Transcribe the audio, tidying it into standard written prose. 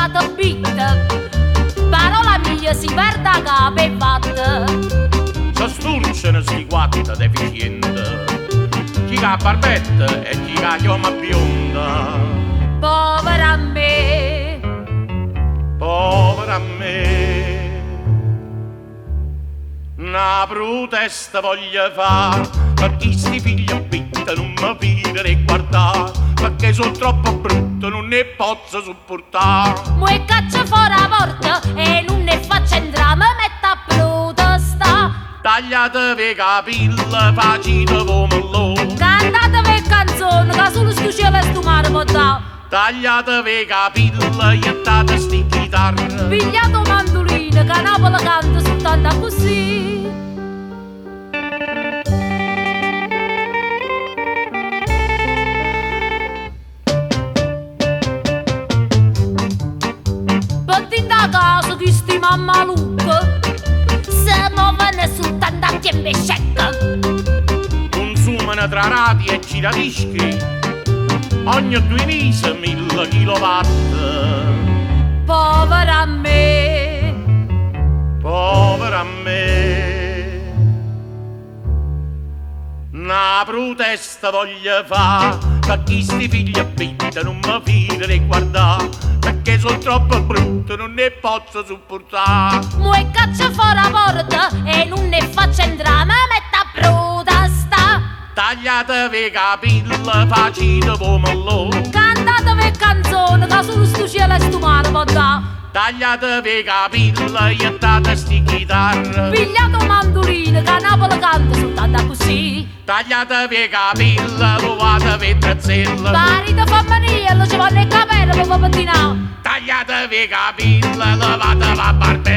lasciato beat, parola mia si perde a capo e fatta. Si sturciano sti quattro deficiente, chi ha barbetta e chi ha chioma bionda. Povera a me, Povera a me, una protesta voglio fare, perché sti figli bitta non mi vedere e guardare, perché sono troppo brutto, non ne posso sopportare. mo e caccia fuori la porta e non ne faccio entrare, mi metto a protestare. Tagliatevi i capelli, facite pomellone. Cantatevi canzone che solo sto cielo e sto mare può dare. Tagliatevi i capelli, iettate sti chitarre. Pigliato mandolino che Napoli canta soltanto così. Porti da casa di sti mammalucca, se muovono soltanto a chi mi scecca. Consumano tra rati e giradischi, ogni 2 mesi 1000 kilowatt. Povera a me, Povera a me, una protesta voglio fare, perché sti figli bitta non mi vedere e guardare, perché sono troppo brutto, non ne posso sopportare. mo e caccia fuori la porta e non ne faccio entrare, mi metto a protestare. Tagliatevi i capelli, facite pomellone. Cantatevi canzone che solo sto cielo e sto mare può dare. Tagliatevi i capelli, iettate sti chitarre. Pigliato mandolino che Napoli canta soltanto così. Tagliatevi i capelli, levatevi i trezzelle. Parite femminile, ci vanno i capelli per pattinare. Tagliatevi i capelli, levatevi a barbella.